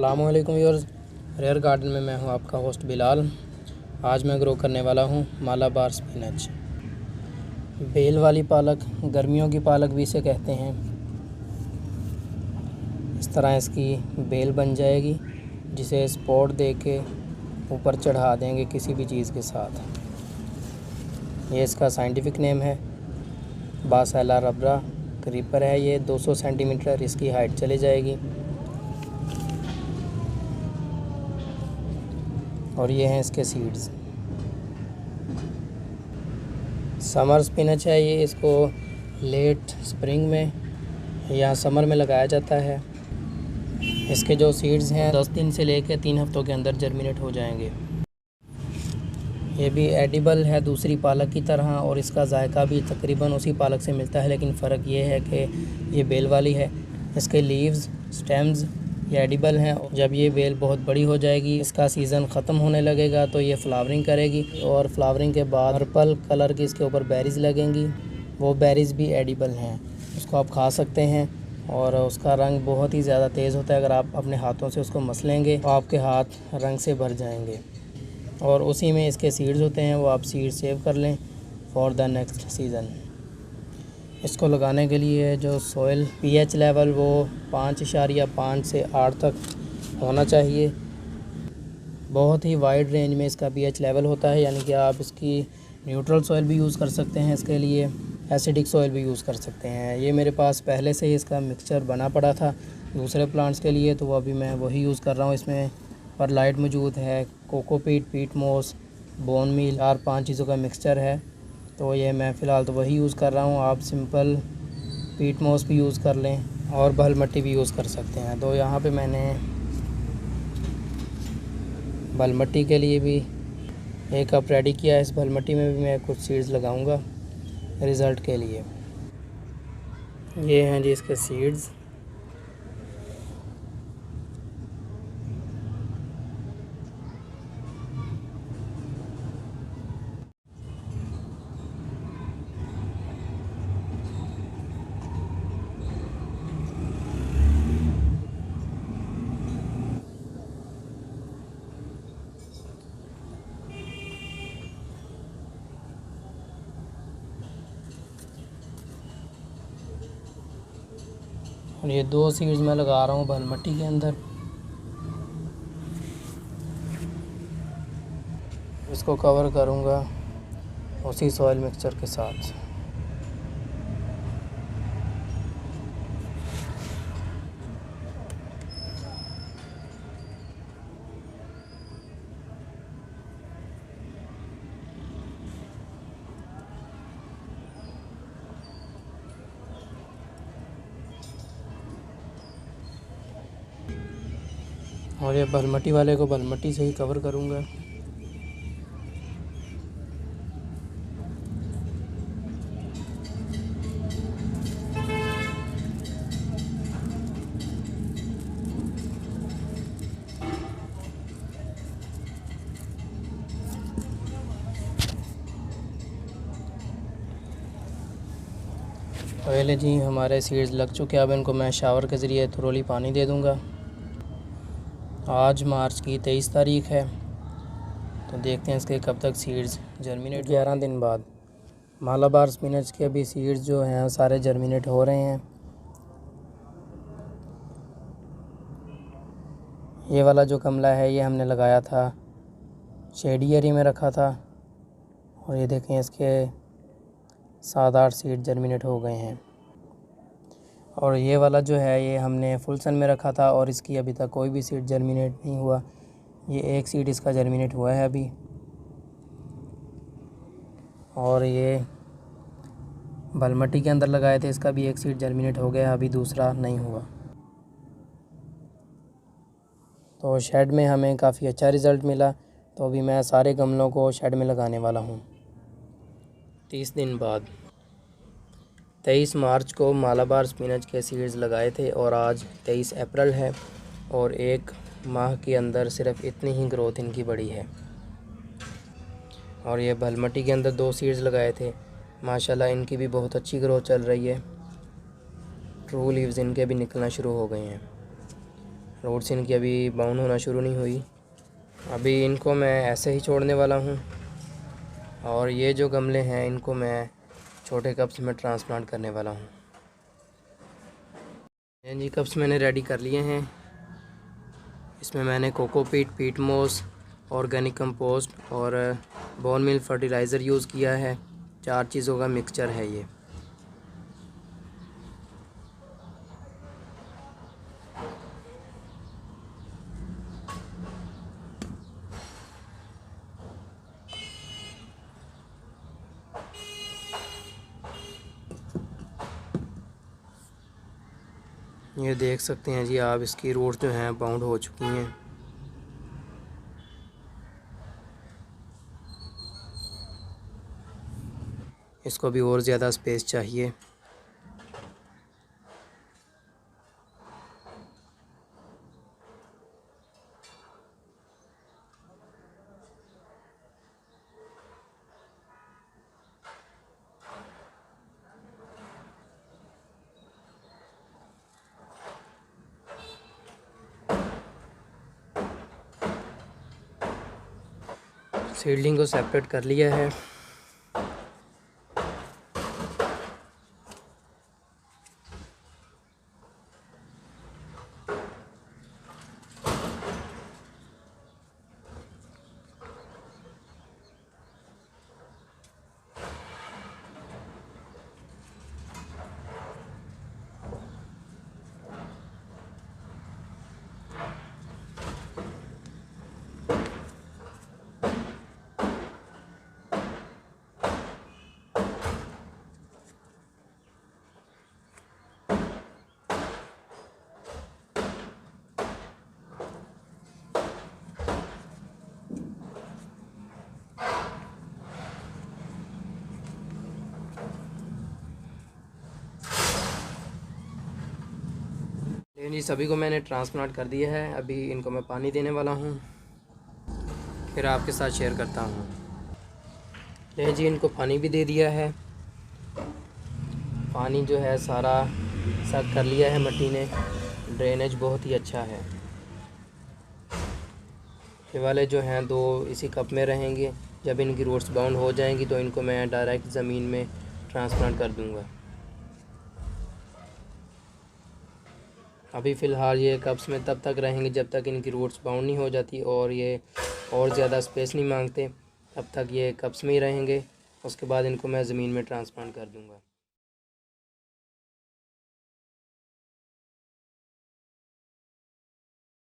अस्सलामुअलैकुम viewers, rare garden में मैं हूं आपका होस्ट बिलाल। आज मैं ग्रो करने वाला हूं मालाबार स्पिनच। बेल वाली पालक, गर्मियों की पालक भी इसे कहते हैं। इस तरह इसकी बेल बन जाएगी, जिसे स्पॉट दे के ऊपर चढ़ा देंगे किसी भी चीज़ के साथ। ये इसका साइंटिफिक नेम है बासेला रबरा क्रीपर है। ये 200 सेंटीमीटर इसकी हाइट चली जाएगी। और ये हैं इसके सीड्स। समर स्पिनच है ये, इसको लेट स्प्रिंग में या समर में लगाया जाता है। इसके जो सीड्स हैं 10 दिन से लेकर 3 हफ्तों के अंदर जर्मिनेट हो जाएंगे। ये भी एडिबल है दूसरी पालक की तरह, और इसका जायका भी तकरीबन उसी पालक से मिलता है, लेकिन फ़र्क ये है कि ये बेल वाली है। इसके लीव्स, स्टेम्स ये एडिबल हैं। जब ये बेल बहुत बड़ी हो जाएगी, इसका सीज़न ख़त्म होने लगेगा, तो ये फ्लावरिंग करेगी, और फ्लावरिंग के बाद पर्पल कलर की इसके ऊपर बेरीज़ लगेंगी। वो बेरीज़ भी एडिबल हैं, उसको आप खा सकते हैं। और उसका रंग बहुत ही ज़्यादा तेज़ होता है। अगर आप अपने हाथों से उसको मसलेंगे तो आपके हाथ रंग से भर जाएंगे। और उसी में इसके सीड्स होते हैं, वो आप सीड सेव कर लें फॉर द नेक्स्ट सीज़न। इसको लगाने के लिए जो सोइल पीएच लेवल वो 5.5 से 8 तक होना चाहिए। बहुत ही वाइड रेंज में इसका पीएच लेवल होता है, यानी कि आप इसकी न्यूट्रल सॉइल भी यूज़ कर सकते हैं, इसके लिए एसिडिक सॉइल भी यूज़ कर सकते हैं। ये मेरे पास पहले से ही इसका मिक्सचर बना पड़ा था दूसरे प्लांट्स के लिए, तो वो अभी मैं वही यूज़ कर रहा हूँ। इसमें परलाइट मौजूद है, कोकोपीट, पीट मोस, बोन मील, 4-5 चीज़ों का मिक्सचर है। तो ये मैं फ़िलहाल तो वही यूज़ कर रहा हूँ। आप सिंपल पीट मोस भी यूज़ कर लें और बल मट्टी भी यूज़ कर सकते हैं। तो यहाँ पे मैंने बल मट्टी के लिए भी 1 कप रेडी किया है। इस बल मट्टी में भी मैं कुछ सीड्स लगाऊंगा रिज़ल्ट के लिए। ये हैं जी इसके सीड्स। और ये 2 सीड्स मैं लगा रहा हूँ बल मट्टी के अंदर। इसको कवर करूँगा उसी सॉइल मिक्सचर के साथ। और ये बलमटी वाले को बलमटी से ही कवर करूँगा। पहले जी हमारे सीड्स लग चुके हैं। अब इनको मैं शावर के ज़रिए थोड़ी पानी दे दूँगा। आज मार्च की 23 तारीख़ है, तो देखते हैं इसके कब तक सीड्स जर्मिनेट। 11 दिन बाद मालाबार स्पिनच के भी सीड्स जो हैं सारे जर्मिनेट हो रहे हैं। ये वाला जो गमला है ये हमने लगाया था शेडी एरिया में रखा था, और ये देखें इसके 7-8 सीड जर्मिनेट हो गए हैं। और ये वाला जो है ये हमने फुल सन में रखा था, और इसकी अभी तक कोई भी सीड जर्मिनेट नहीं हुआ। ये 1 सीड इसका जर्मिनेट हुआ है अभी, और ये बलमट्टी के अंदर लगाए थे, इसका भी 1 सीड जर्मिनेट हो गया, अभी दूसरा नहीं हुआ। तो शेड में हमें काफ़ी अच्छा रिज़ल्ट मिला, तो अभी मैं सारे गमलों को शेड में लगाने वाला हूँ। 30 दिन बाद 23 मार्च को मालाबार स्पिनच के सीड्स लगाए थे, और आज 23 अप्रैल है, और 1 माह के अंदर सिर्फ इतनी ही ग्रोथ इनकी बढ़ी है। और ये बलमट्टी के अंदर 2 सीड्स लगाए थे, माशाल्लाह इनकी भी बहुत अच्छी ग्रोथ चल रही है। ट्रू लीव्स इनके भी निकलना शुरू हो गए हैं। रूट्स इनकी अभी बाउंड होना शुरू नहीं हुई। अभी इनको मैं ऐसे ही छोड़ने वाला हूँ और ये जो गमले हैं इनको मैं छोटे कप्स में ट्रांसप्लांट करने वाला हूँ। ये जी कप्स मैंने रेडी कर लिए हैं। इसमें मैंने कोकोपीट, पीट मोस, ऑर्गेनिक कंपोस्ट और बोन मील फर्टिलाइज़र यूज़ किया है। 4 चीज़ों का मिक्सचर है ये। ये देख सकते हैं जी आप, इसकी रूट्स जो हैं बाउंड हो चुकी हैं। इसको भी और ज़्यादा स्पेस चाहिए। सीडलिंग को सेपरेट कर लिया है। लेकिन जी सभी को मैंने ट्रांसप्लांट कर दिया है। अभी इनको मैं पानी देने वाला हूँ, फिर आपके साथ शेयर करता हूँ। ले जी इनको पानी भी दे दिया है। पानी जो है सारा सक कर लिया है मिट्टी ने। ड्रेनेज बहुत ही अच्छा है। ये वाले जो हैं 2 इसी कप में रहेंगे। जब इनकी रूट्स बाउंड हो जाएंगी तो इनको मैं डायरेक्ट ज़मीन में ट्रांसप्लांट कर दूँगा। अभी फ़िलहाल ये कप्स में तब तक रहेंगे जब तक इनकी रूट्स बाउंड नहीं हो जाती और ये और ज़्यादा स्पेस नहीं मांगते, तब तक ये कप्स में ही रहेंगे। उसके बाद इनको मैं ज़मीन में ट्रांसप्लांट कर दूँगा।